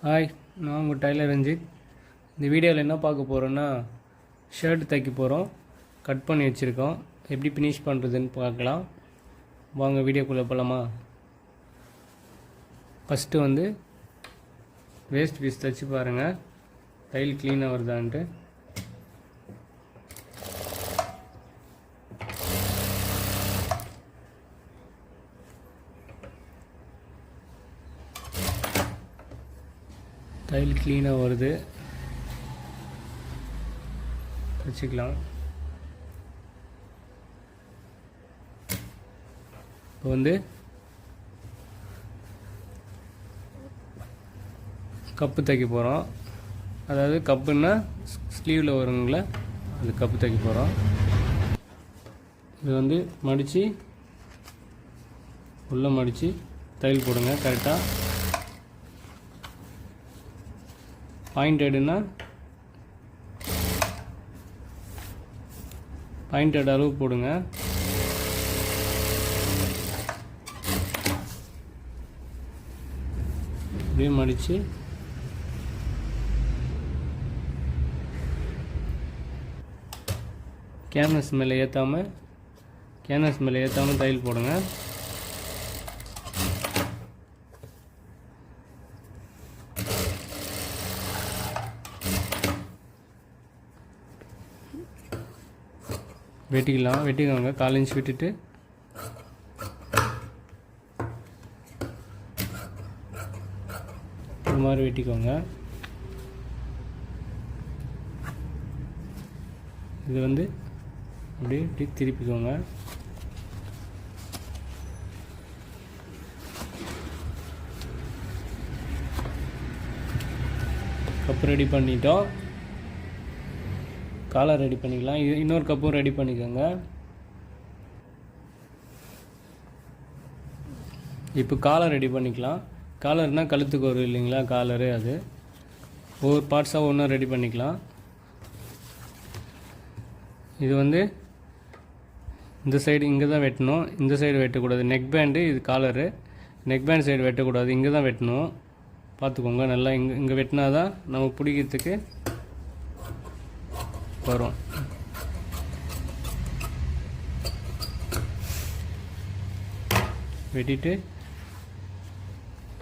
Hi, நான் உங்கள் tailor Ranjith. இந்த வீடியோவில் என்ன பார்க்க போகிறோன்னா, ஷர்ட் தைக்க போகிறோம். கட் பண்ணி வச்சுருக்கோம். எப்படி ஃபினிஷ் பண்ணுறதுன்னு பார்க்கலாம். வாங்க வீடியோக்குள்ளே போகலாமா. ஃபஸ்ட்டு வந்து வேஸ்ட் பீஸ் தைச்சி பாருங்கள், தையல் க்ளீனாக வருதான்ட்டு. தையல் க்ளீனாக வருது, வச்சுக்கலாம். இப்போ வந்து கப்பு தைக்க போகிறோம். அதாவது கப்புன்னா ஸ்லீவில் வருங்கள, அது கப்பு தைக்க போகிறோம். இது வந்து மடித்து உள்ளே மடித்து தையல் போடுங்க கரெக்டாக. பாயிண்டட் அளவு போடுங்க. இப்படியே மடித்து கேன்வஸ் மேலே ஏற்றாமல் தையல் போடுங்க. வெட்டிக்கோங்க. 1/4 இன்ச் விட்டுட்டு இது மாதிரி வெட்டிக்கோங்க. இது வந்து இப்படி திருப்பிக்கோங்க. கப்பு ரெடி பண்ணிட்டோம். காலர் ரெடி பண்ணிக்கலாம். இன்னொரு கப்பும் ரெடி பண்ணிக்கோங்க. இப்போ காலர் ரெடி பண்ணிக்கலாம். காலர்னால் கழுத்துக்கு வரும் இல்லைங்களா, காலரு. அது ஒவ்வொரு பார்ட்ஸாக ஒன்றும் ரெடி பண்ணிக்கலாம். இது வந்து இந்த சைடு இங்கே தான் வெட்டணும், இந்த சைடு வெட்டக்கூடாது. நெக் பேண்டு, இது காலரு. நெக் பேண்ட் சைடு வெட்டக்கூடாது, இங்கே தான் வெட்டணும். பார்த்துக்கோங்க நல்லா. இங்கே வெட்டினா தான் நம்ம பிடிக்கிறதுக்கு வரும். வெட்டிட்டு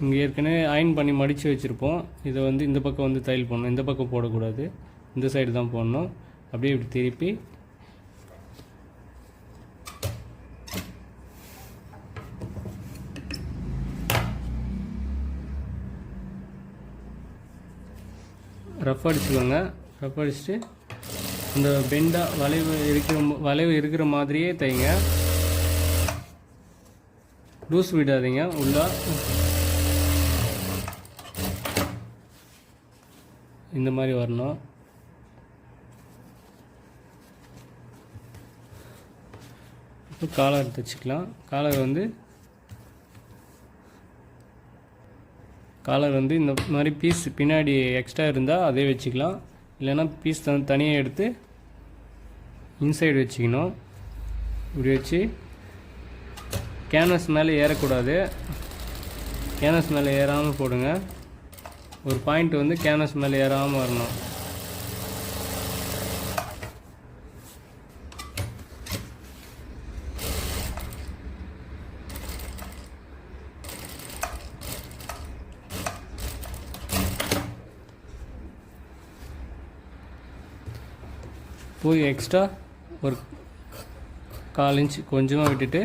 இங்கே ஏற்கனவே அயன் பண்ணி மடித்து வச்சுருப்போம். இதை வந்து இந்த பக்கம் வந்து தையல் போடணும். இந்த பக்கம் போடக்கூடாது, இந்த சைடு தான் போடணும். அப்படியே இப்படி திருப்பி ரஃப் அடிச்சுக்கோங்க. ரஃப் அடிச்சுட்டு இந்த பெண்டாக வளைவு இருக்கிற மாதிரியே தைங்க. லூஸ் விடாதீங்க. உள்ள இந்த மாதிரி வரணும். இப்போ காலர் தைச்சிக்கலாம். காலர் வந்து இந்த மாதிரி பீஸ் பின்னாடி எக்ஸ்ட்ரா இருந்தால் அதே வச்சுக்கலாம். இல்லைன்னா பீஸ் தனியாக எடுத்து இன்சைடு வச்சுக்கணும். இப்படி வச்சு கேன்வஸ் மேலே ஏறக்கூடாது. கேன்வஸ் மேலே ஏறாமல் போடுங்க. ஒரு பாயிண்ட் வந்து கேன்வஸ் மேலே ஏறாமல் வரணும். போய் எக்ஸ்ட்ரா ஒரு 1/4 இன்ச் கொஞ்சமாக விட்டுட்டு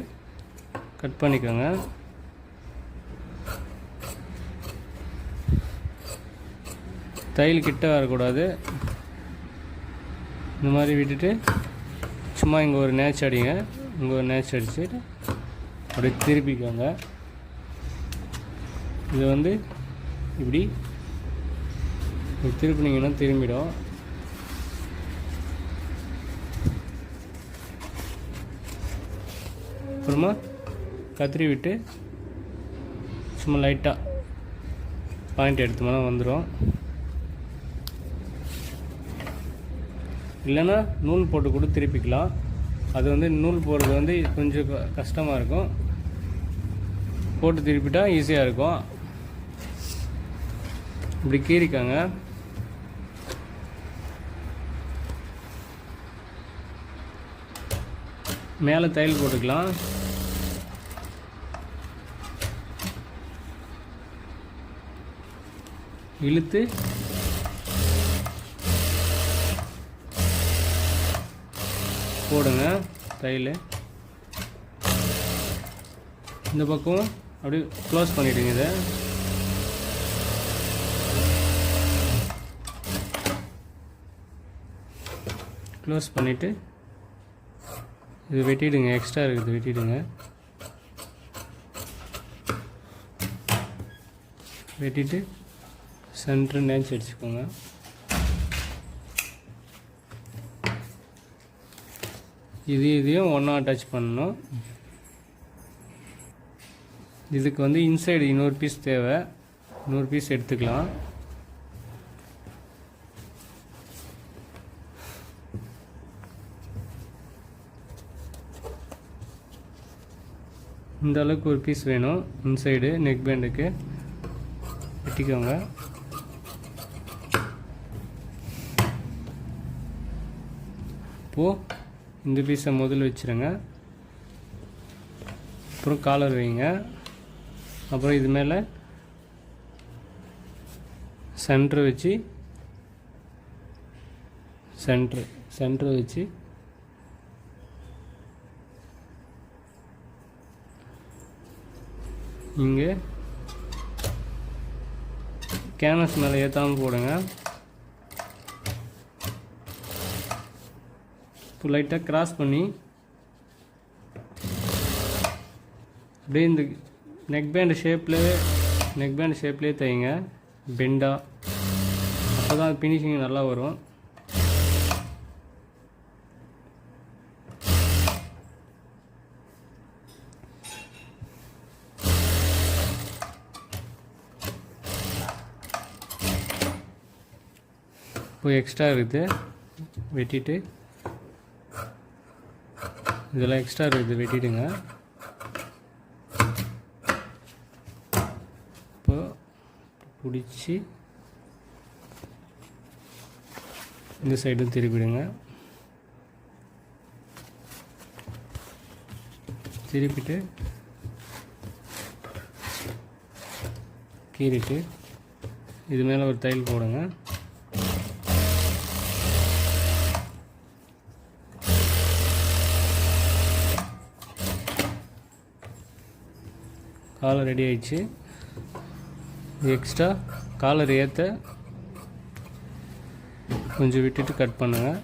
கட் பண்ணிக்கோங்க. தையல் கிட்ட வரக்கூடாது. இந்த மாதிரி விட்டுட்டு சும்மா இங்கே ஒரு நேச் அடிங்க. இங்கே ஒரு நேச் அடிச்சுட்டு அப்படியே திருப்பிக்கோங்க. இது வந்து இப்படி திருப்பினீங்கன்னா திரும்பிடும். அப்புறமா கத்திரி விட்டு சும்மா லைட்டாக பாயிண்ட் எடுத்தோம்னா வந்துடும். இல்லைன்னா நூல் போட்டு கூட திருப்பிக்கலாம். அது வந்து நூல் போடுறது வந்து கொஞ்சம் கஷ்டமாக இருக்கும். போட்டு திருப்பிட்டா ஈஸியாக இருக்கும். இப்படி கீறிக்காங்க. மேலே தையல் போட்டுக்கலாம். இழுத்து போடுங்க தையல். இந்த பக்கம் அப்படியே க்ளோஸ் பண்ணிவிடுங்க. இதை க்ளோஸ் பண்ணிவிட்டு இது வெட்டிடுங்க. எக்ஸ்ட்ரா இருக்குது வெட்டிடுங்க. வெட்டிட்டு சென்டர் நேச்சு அடிச்சுக்கோங்க. இதையும் ஒன்றா அட்டாச் பண்ணணும். இதுக்கு வந்து இன்சைடு இன்னொரு பீஸ் தேவை. இன்னொரு பீஸ் எடுத்துக்கலாம். இந்த அளவுக்கு ஒரு பீஸ் வேணும். இன்சைடு நெக் பேண்டுக்கு வெட்டிக்கோங்க. இப்போது இந்த பீஸை முதல்ல வச்சுருங்க. அப்புறம் காலர் வைங்க. அப்புறம் இது மேலே சென்டர் வச்சு சென்டர் வச்சு இங்கே கேன்வஸ் மேலே ஏற்றாமல் போடுங்க. இப்போ லைட்டாக கிராஸ் பண்ணி அப்படியே இந்த நெக் பேண்ட் ஷேப்லேயே தைங்க. பெண்டா அப்போ தான் ஃபினிஷிங் நல்லா வரும். இப்போ எக்ஸ்ட்ரா இருக்குது வெட்டிட்டு, இதெல்லாம் எக்ஸ்ட்ரா இருக்குது வெட்டிடுங்க. இப்போ பிடிச்சி இந்த சைடும் திருப்பிடுங்க. திருப்பிட்டு கீறிட்டு இது மேலே ஒரு தையல் போடுங்க. காலர் ரெடி ஆயிடுச்சு. எக்ஸ்ட்ரா காலர் ஏற்ற கொஞ்சம் விட்டுட்டு கட் பண்ணுங்கள்.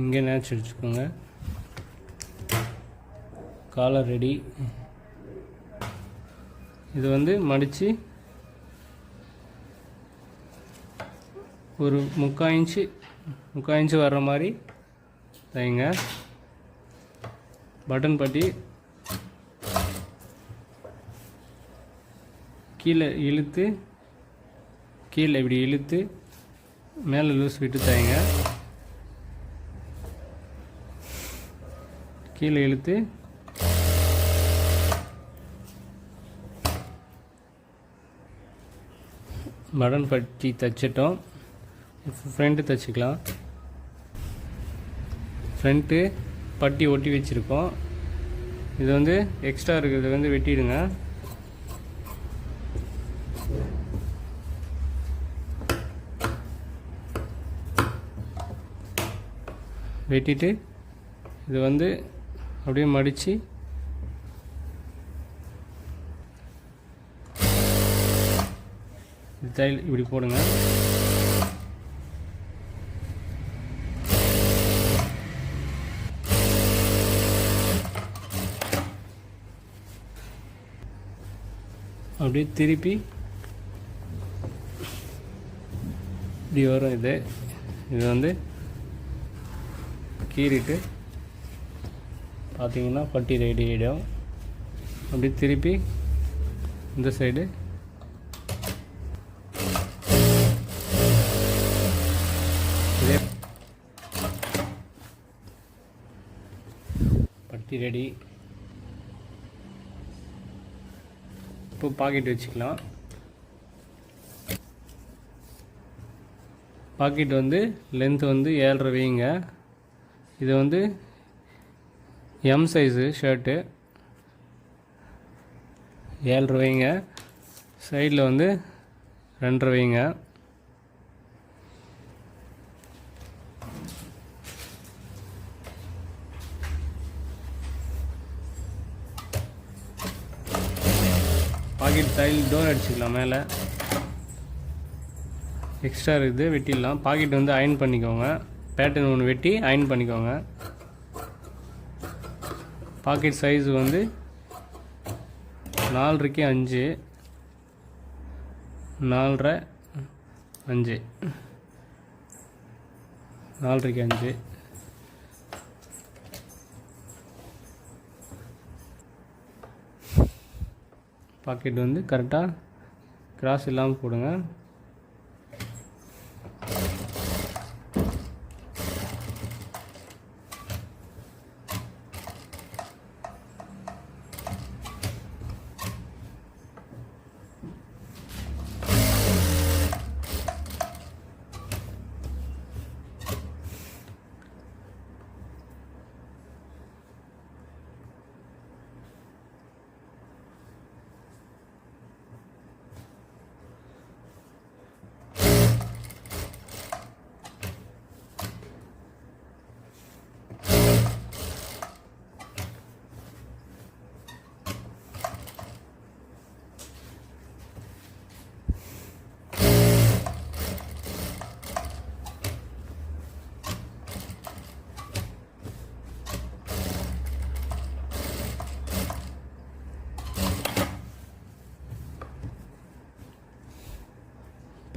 இங்கே நேச்சு அடிச்சுக்கோங்க. Collar ready. இது வந்து மடித்து ஒரு 3/4 இன்ச்சு வர்ற மாதிரி தைங்க. பட்டன் பட்டி கீழே இப்படி இழுத்து மேலே லூஸ் விட்டு தைங்க. கீழே இழுத்து பட்டன் பட்டி தைச்சிட்டோம். ஃப்ரண்ட்டு தைச்சிக்கலாம். ஃப்ரண்ட்டு பட்டி ஒட்டி வச்சுருக்கோம். இது வந்து எக்ஸ்ட்ரா இருக்கிறது வந்து வெட்டிடுங்க. வெட்டிட்டு இது வந்து அப்படியே மடித்து தையல் இப்படி போடுங்க. அப்படியே திருப்பி இப்படி வரும். இது வந்து கீறிட்டு பார்த்தீங்கன்னா பட்டி ரெடி ஆகிடும். அப்படியே திருப்பி இந்த சைடு வெட்டி ரெடி. இப்போ பாக்கெட் வச்சுக்கலாம். பாக்கெட் வந்து லென்த் வந்து 7.5 வைங்க. இது வந்து எம் சைஸு ஷர்ட்டு 7.5 வைங்க. சைடில் வந்து 2.5 வைங்க. பாக்கெட் சைடில் டோர் அடிச்சுக்கலாம். மேலே எக்ஸ்ட்ரா இருக்குது, வெட்டிடலாம். பாக்கெட் வந்து அயன் பண்ணிக்கோங்க. பேட்டர்ன் ஒன்று வெட்டி அயன் பண்ணிக்கோங்க. பாக்கெட் சைஸ் வந்து 4.5 5 4.5 5 4.5 5. பாக்கெட் வந்து கரெக்டாக கிராஸ் இல்லாமல் போடுங்க.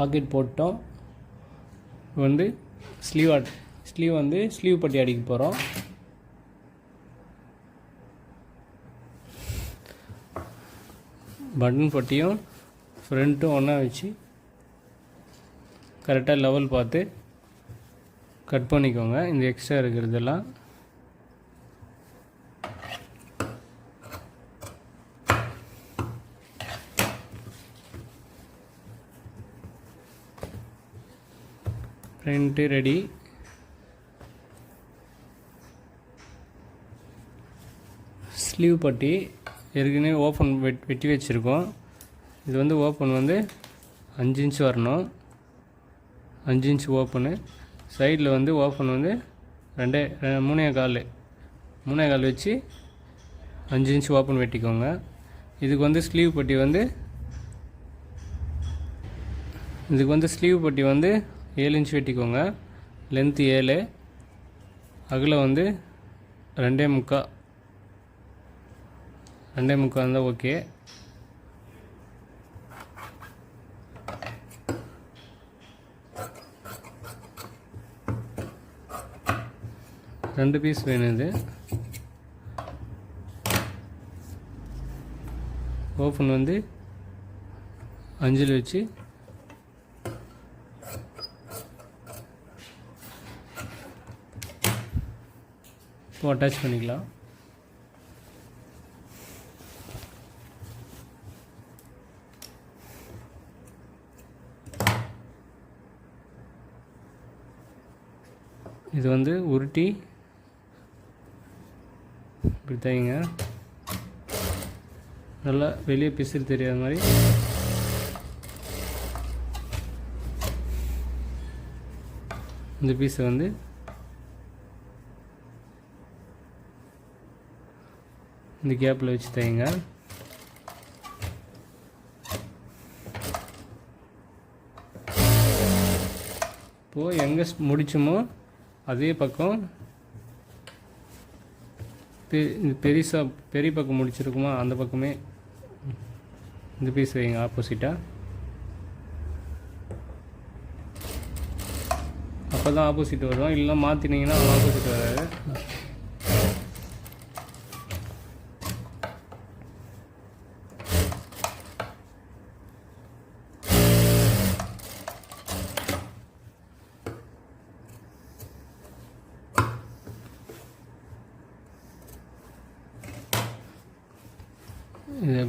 பாக்கெட் போட்டோம். வந்து ஸ்லீவ் வந்து ஸ்லீவ் பட்டி அடிக்க போகிறோம். பட்டன் பட்டியும் ஃப்ரண்ட்டும் ஒன்றா வச்சு கரெக்டாக லெவல் பார்த்து கட் பண்ணிக்கோங்க. இந்த எக்ஸ்ட்ரா இருக்கிறதெல்லாம் ஃப்ரண்ட்டு ரெடி. ஸ்லீவ் பட்டி ஏற்கனவே ஓப்பன் வெட்டி வச்சுருக்கோம். இது வந்து ஓப்பன் வந்து 5 இன்ச் வரணும். 5 இன்ச் ஓப்பனு. சைடில் வந்து ஓப்பன் வந்து 3.25 வச்சு 5 இன்ச் ஓப்பன் வெட்டிக்கோங்க. இதுக்கு வந்து ஸ்லீவ் பட்டி வந்து 7 இன்ச் வெட்டிக்கோங்க. லென்த்து 7, அகலம் வந்து 2.25 இருந்தால் ஓகே. ரெண்டு பீஸ் வேணும். இது ஓப்பன் வந்து 5 வச்சு இப்போ அட்டாச் பண்ணிக்கலாம். இது வந்து உருட்டி இப்படி தைங்க. நல்லா வெளியே பிசிறு தெரியாத மாதிரி இந்த பீஸை வந்து இந்த கேப்பில் வச்சு தைங்க. இப்போது எங்கே முடிச்சோமோ அதே பக்கம் பெரிய பக்கம் முடிச்சிருக்குமா அந்த பக்கமே இந்த பீஸ் வைங்க ஆப்போசிட்டாக. அப்போ தான் ஆப்போசிட் வரும். இல்லைனா மாற்றினீங்கன்னா ஆப்போசிட் வராது.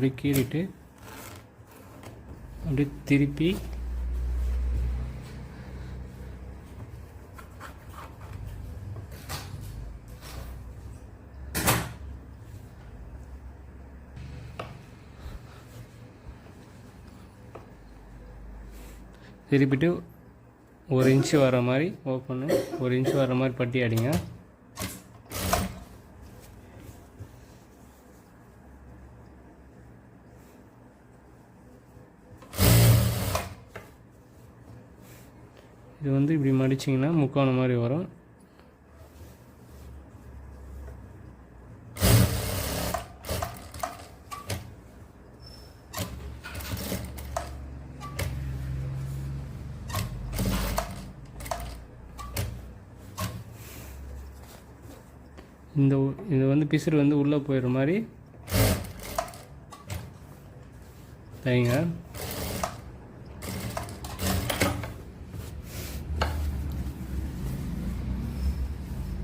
அப்படியே கீறிட்டு அப்படியே திருப்பி திருப்பிட்டு 1 இன்ச்சு வர மாதிரி ஓப்பனு 1 இன்ச்சு வர மாதிரி பட்டி அடிங்க. இது வந்து இப்படி மடிச்சிங்கன்னா முக்கோணம் மாதிரி வரும். இது வந்து பிசுறு வந்து உள்ளே போயிடுற மாதிரி தைங்க.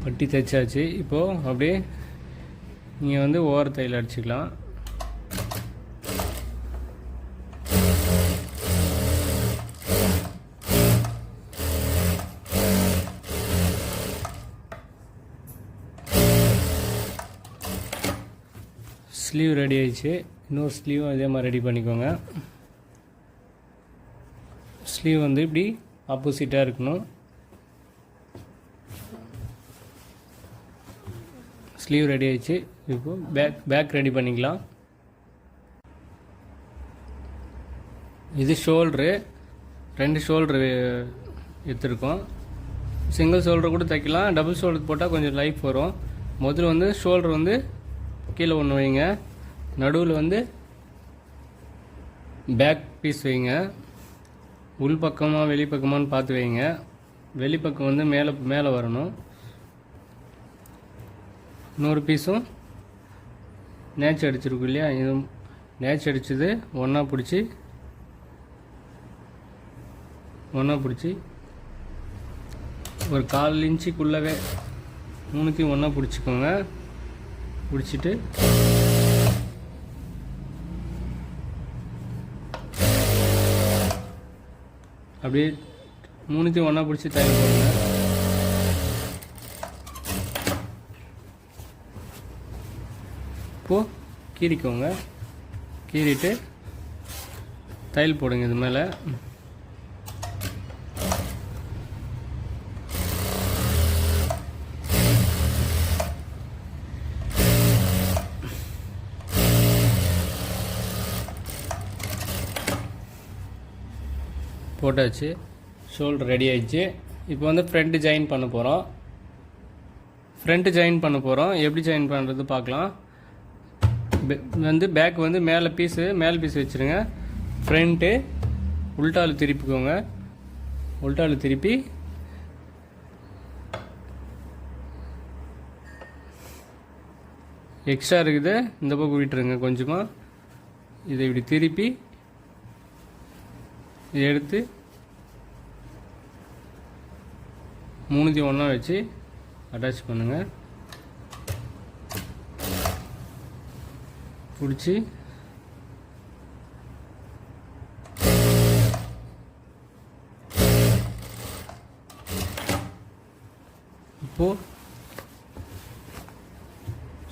பட்டி தைச்சாச்சு. இப்போது அப்படியே நீங்கள் வந்து ஓர தையல் அடிச்சுக்கலாம். ஸ்லீவ் ரெடி ஆயிடுச்சு. இன்னொரு ஸ்லீவும் அதே மாதிரி ரெடி பண்ணிக்கோங்க. ஸ்லீவ் வந்து இப்படி ஆப்போசிட்டாக இருக்கணும். ஸ்லீவ் ரெடி ஆயிடுச்சு. இப்போது பேக் ரெடி பண்ணிக்கலாம். இது ஷோல்ட்ரு, 2 ஷோல்ட்ரு எடுத்துருக்கோம். சிங்கிள் ஷோல்டர் கூட தைக்கலாம். டபுள் ஷோல்டர் போட்டால் கொஞ்சம் லைஃப் வரும். முதல்ல வந்து ஷோல்டர் வந்து கீழே ஒன்று வைங்க. நடுவில் வந்து பேக் பீஸ் வைங்க. உள் பக்கமாக வெளிப்பக்கமானு பார்த்து வைங்க. வெளிப்பக்கம் வந்து மேலே வரணும். இன்னொரு பீஸும் நேச்சு அடிச்சிருக்கும் இல்லையா, இது நேச்சு அடிச்சது ஒன்றா பிடிச்சி ஒரு 1/4 இன்ச்சுக்குள்ளவே 3த்தையும் ஒன்றா பிடிச்சிக்கோங்க. பிடிச்சிட்டு அப்படியே 3த்தையும் ஒன்றா பிடிச்சி தையல் போடுங்க. இப்போது கீறிக்கோங்க. கீறிட்டு தையல் போடுங்க. இது மேலே போட்டாச்சு. ஷோல்டர் ரெடி ஆயிடுச்சு. இப்போ வந்து ஃப்ரண்ட்டு ஜாயின் பண்ண போகிறோம். எப்படி ஜாயின் பண்ணுறது பார்க்கலாம். வந்து பேக் வந்து மேலே பீஸ் வச்சுருங்க. ஃப்ரண்ட்டு உள்டாவில் திருப்பிக்கோங்க. உள்டாவில் திருப்பி எக்ஸ்ட்ரா இருக்குது இந்த பக்கம் விட்டுருங்க. கொஞ்சமாக இதை இப்படி திருப்பி இதை எடுத்து 3த்தையும் ஒன்றா வச்சு அட்டாச் பண்ணுங்கள். பிடிச்சி இப்போது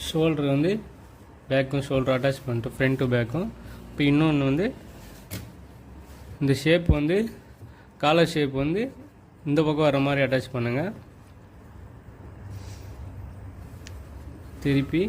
ஷோல்டர் வந்து பேக்கும் ஷோல்டர் அட்டாச் பண்ணிட்டு ஃப்ரண்ட் டு பேக்கும். இப்போ இன்னொன்று வந்து இந்த ஷேப் வந்து காலர் ஷேப் வந்து இந்த பக்கம் வர மாதிரி அட்டாச் பண்ணுங்கள். திருப்பி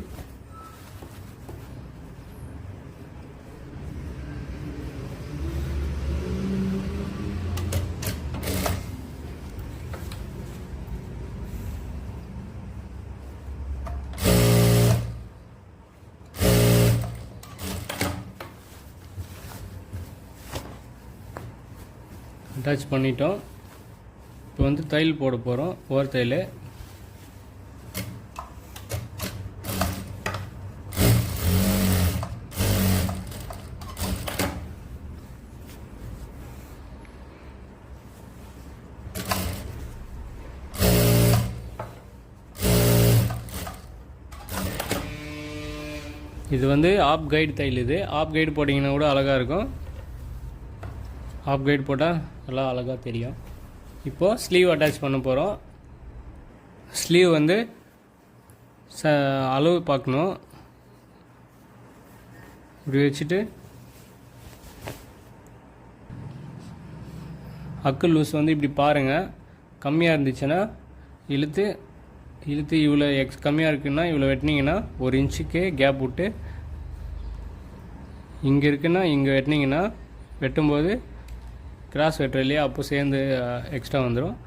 அட்டாச் பண்ணிட்டோம். இப்போ வந்து தையல் போட போகிறோம். ஓர் தையல் இது வந்து ஆப் கைடு தையல். இது ஆப் கைடு போட்டிங்கன்னா கூட அழகாக இருக்கும். ஆப் கைடு போட்டால் நல்லா அழகாக தெரியும். இப்போது ஸ்லீவ் அட்டாச் பண்ண போகிறோம். ஸ்லீவ் வந்து அளவு பார்க்கணும். இப்படி வச்சுட்டு அக்கு லூஸ் வந்து இப்படி பாருங்கள். கம்மியாக இருந்துச்சுன்னா இழுத்து இவ்வளோ கம்மியாக இருக்குன்னா இவ்வளோ வெட்டினீங்கன்னா 1 இன்ச்சுக்கே கேப் விட்டு, இங்கே இருக்குன்னா இங்கே வெட்டினீங்கன்னா வெட்டும்போது கிராஸ் வெட்டுற இல்லையா, அப்போ சேர்ந்து எக்ஸ்ட்ரா வந்துடும்.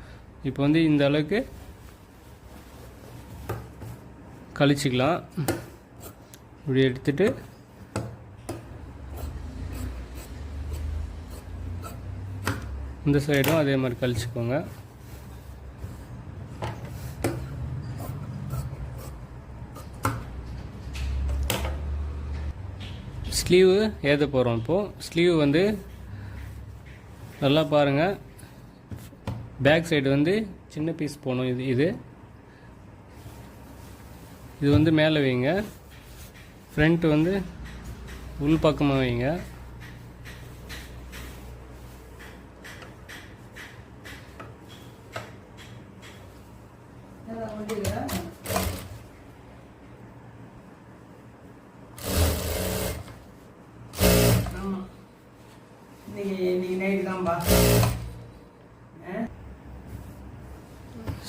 இப்போ வந்து இந்த அளவுக்கு கழிச்சிக்கலாம். இப்படி எடுத்துகிட்டு இந்த சைடும் அதே மாதிரி கழிச்சிக்கோங்க. ஸ்லீவு ஏற்ற போகிறோம். இப்போது ஸ்லீவ் வந்து நல்லா பாருங்கள். பேக் சைடு வந்து சின்ன பீஸ் போகணும். இது வந்து மேலே வைங்க. ஃப்ரண்ட் வந்து உள் பக்கமாக வைங்க.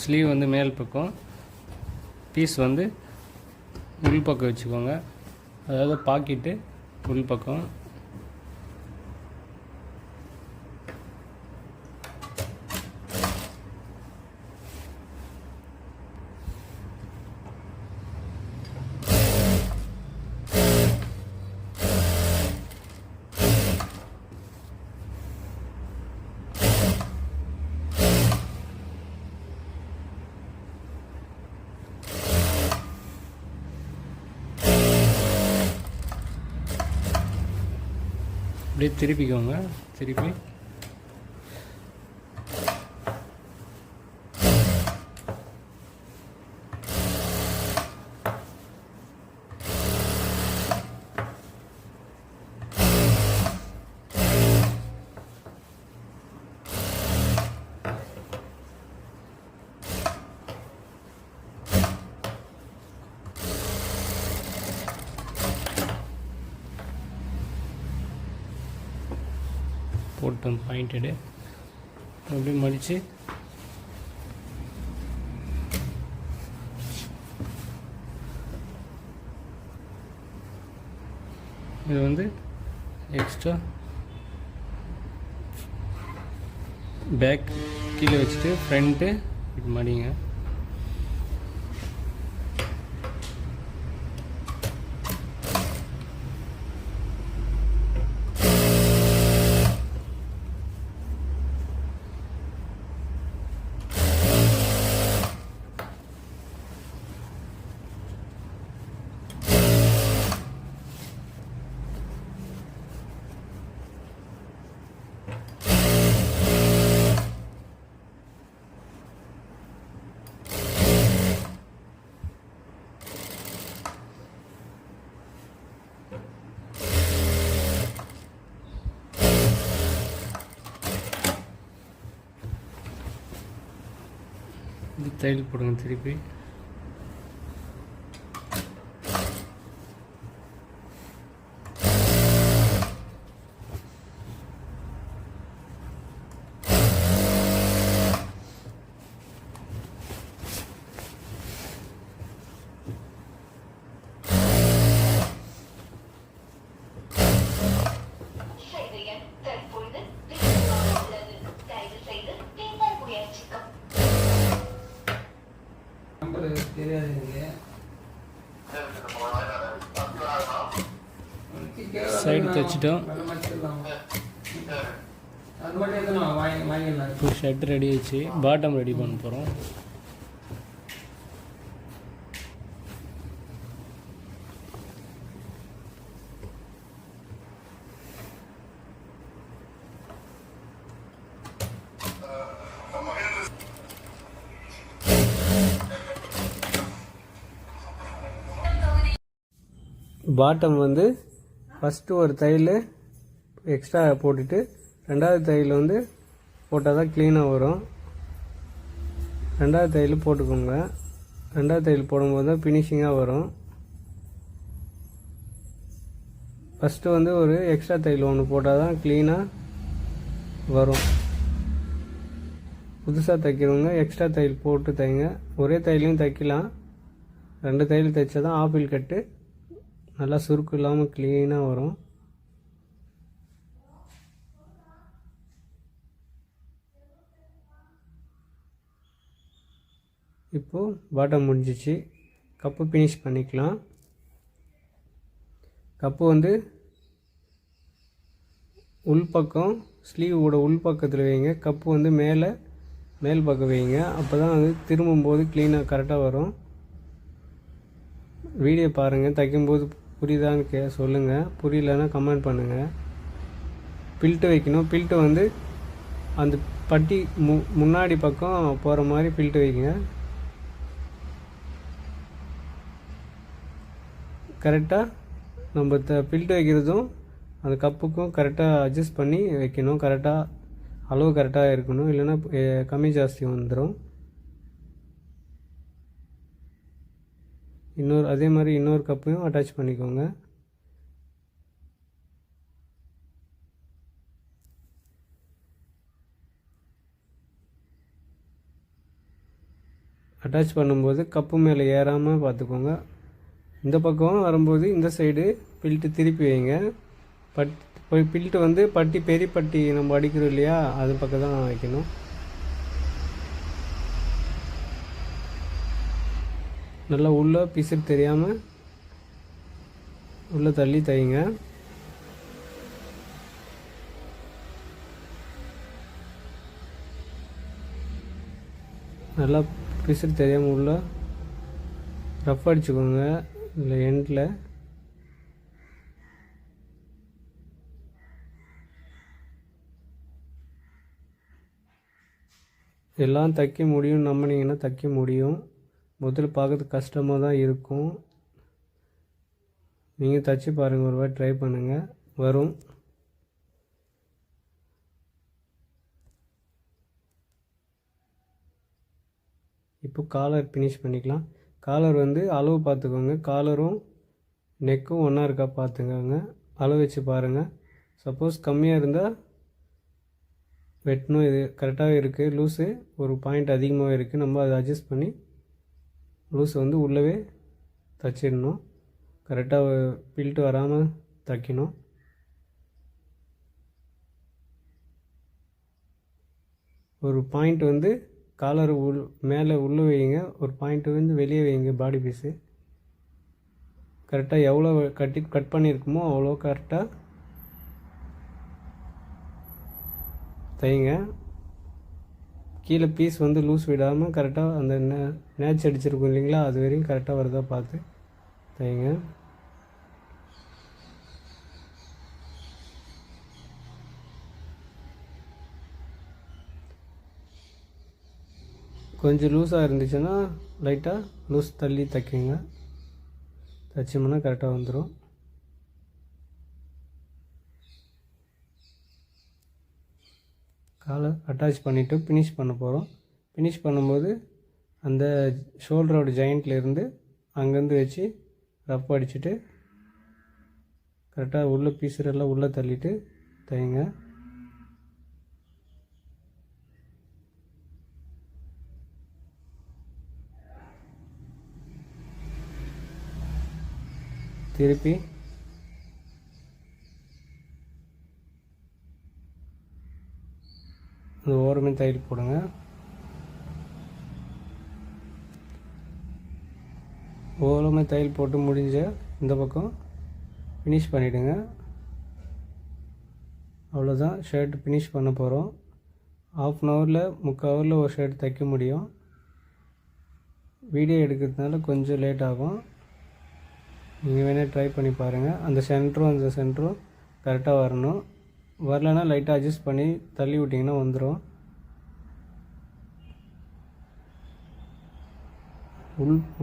ஸ்லீவ் வந்து மேல் பக்கம், பீஸ் வந்து உள் பக்கம் வச்சுக்கோங்க. அதாவது பாக்கெட்டு உள் பக்கம். அப்படியே திருப்பிக்கோங்க. திருப்பி போட்டோம் பாயிண்டடு. அப்படியே மடித்து இது வந்து எக்ஸ்ட்ரா பேக் கீழே வச்சுட்டு ஃப்ரண்ட்டு இப்படி மடிங்க. இது தையல் போடுங்க திருப்பி. சைடு தைச்சிட்டோம். இப்போ ஷர்ட் ரெடி ஆயிடுச்சு. பாட்டம் ரெடி பண்ண போகிறோம். பாட்டம் வந்து ஃபஸ்ட்டு ஒரு தையல் எக்ஸ்ட்ரா போட்டுட்டு ரெண்டாவது தையல் வந்து போட்டால் தான் க்ளீனாக வரும். ரெண்டாவது தையல் போட்டுக்கோங்க. ரெண்டாவது தையல் போடும்போது தான் ஃபினிஷிங்காக வரும். ஃபஸ்ட்டு வந்து ஒரு எக்ஸ்ட்ரா தையல் ஒன்று போட்டால் தான் க்ளீனாக வரும். புதுசாக தைக்கிறவங்க எக்ஸ்ட்ரா தையல் போட்டு தைங்க. ஒரே தையலையும் தைக்கலாம். 2 தையல் தைச்சா தான் ஆப்பிள் கட்டு நல்லா சுருக்கு இல்லாமல் க்ளீனாக வரும். இப்போது பாட்டம் முடிஞ்சிச்சு. கப்பு ஃபினிஷ் பண்ணிக்கலாம். கப்பு வந்து உள்பக்கம் ஸ்லீவோட உள்பக்கத்தில் வைங்க. கப்பு வந்து மேல் பக்கம் வைங்க. அப்போ தான் வந்து திரும்பும்போது க்ளீனாக கரெக்டாக வரும். வீடியோ பாருங்கள். தைக்கும்போது புரியுதான்னு சொல்லுங்கள். புரியலன்னா கமெண்ட் பண்ணுங்கள். பில்ட்டு வைக்கணும். பில்ட்டு வந்து அந்த பட்டி முன்னாடி பக்கம் போகிற மாதிரி பில்ட்டு வைங்க. கரெக்டாக நம்ம பில்ட்டு வைக்கிறதும் அந்த கப்புக்கும் கரெக்டாக அட்ஜஸ்ட் பண்ணி வைக்கணும். கரெக்டாக அளவு கரெக்டாக இருக்கணும். இல்லைன்னா கம்மி ஜாஸ்தி வந்துடும். அதே மாதிரி இன்னொரு கப்பையும் அட்டாச் பண்ணிக்கோங்க. அட்டாச் பண்ணும்போது கப்பு மேலே ஏறாமல் பார்த்துக்கோங்க. இந்த பக்கம் வரும்போது இந்த சைடு பில்ட்டு திருப்பி வைங்க. பில்ட்டு வந்து பெரிய பட்டி நம்ம அடிக்கிறோம் இல்லையா, அது பக்கம் தான் வைக்கணும். நல்லா உள்ளே பிசுறு தெரியாமல் உள்ளே தள்ளி தைங்க. நல்லா பிசுறு தெரியாமல் உள்ளே ரஃப் அடிச்சுக்கோங்க. இல்லை எண்டில் எல்லாம் தைக்க முடியும். நம்பினீங்கன்னா தைக்க முடியும். முதல்ல பார்க்கறதுக்கு கஷ்டமாக தான் இருக்கும். நீங்கள் தைச்சி பாருங்கள். ஒரு வாட்டி ட்ரை பண்ணுங்கள், வரும். இப்போ காலர் ஃபினிஷ் பண்ணிக்கலாம். காலர் வந்து அளவு பார்த்துக்கோங்க. காலரும் நெக்கும் ஒன்றா இருக்கா பார்த்துக்கோங்க. அளவு வச்சு பாருங்கள். சப்போஸ் கம்மியாக இருந்தால் வெட்டணும். இது கரெக்டாக இருக்குது. லூஸு ஒரு பாயிண்ட் அதிகமாக இருக்குது. நம்ம அதை அட்ஜஸ்ட் பண்ணி லூஸ் வந்து உள்ளவே தைச்சிடணும். கரெக்டாக பில்ட்டு வராமல் தைக்கணும். ஒரு பாயிண்ட் வந்து காலர் மேலே உள்ளே வைங்க. ஒரு பாயிண்ட்டு வந்து வெளியே வைங்க. பாடி பீஸு கரெக்டாக எவ்வளோ கட் பண்ணியிருக்குமோ அவ்வளோ கரெக்டாக தைங்க. கீழே பீஸ் வந்து லூஸ் விடாமல் கரெக்டாக அந்த நேச் அடிச்சிருக்கும் இல்லைங்களா, அது வரையும் கரெக்டாக வருதா பார்த்து தைங்க. கொஞ்சம் லூஸாக இருந்துச்சுன்னா லைட்டாக லூஸ் தள்ளி தைக்குங்க. தைச்சோம்னா கரெக்டாக வந்துடும். காலை அட்டாச் பண்ணிவிட்டு ஃபினிஷ் பண்ண போகிறோம். ஃபினிஷ் பண்ணும்போது அந்த ஷோல்டரோட ஜாயிண்ட்லேருந்து அங்கேருந்து வச்சு ரஃப் அடிச்சுட்டு கரெக்டாக உள்ள பீஸரெல்லாம் உள்ளே தள்ளிட்டு தைங்க. திருப்பி அந்த ஓரமே தையல் போடுங்க. ஓரமே தையல் போட்டு முடிஞ்ச இந்த பக்கம் ஃபினிஷ் பண்ணிவிடுங்க. அவ்வளோதான், ஷர்ட் ஃபினிஷ் பண்ண போகிறோம். 1/2 ஹவரில் 3/4 ஹவரில் ஒரு ஷர்ட் தைக்க முடியும். வீடியோ எடுக்கிறதுனால கொஞ்சம் லேட் ஆகும். நீங்கள் வேணால் ட்ரை பண்ணி பாருங்கள். அந்த சென்டரும் கரெக்டாக வரணும். வரலன்னா லைட்டாக அட்ஜஸ்ட் பண்ணி தள்ளி விட்டிங்கன்னா வந்துடும்.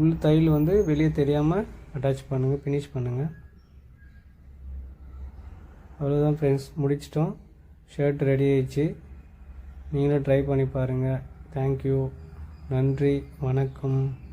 உள் தையல் வந்து வெளியே தெரியாமல் அட்டாச் பண்ணுங்கள், ஃபினிஷ் பண்ணுங்கள். அவ்வளோதான் ஃப்ரெண்ட்ஸ், முடிச்சிட்டோம். ஷர்ட் ரெடி ஆயிடுச்சு. நீங்களும் ட்ரை பண்ணி பாருங்கள். தேங்க்யூ. நன்றி, வணக்கம்.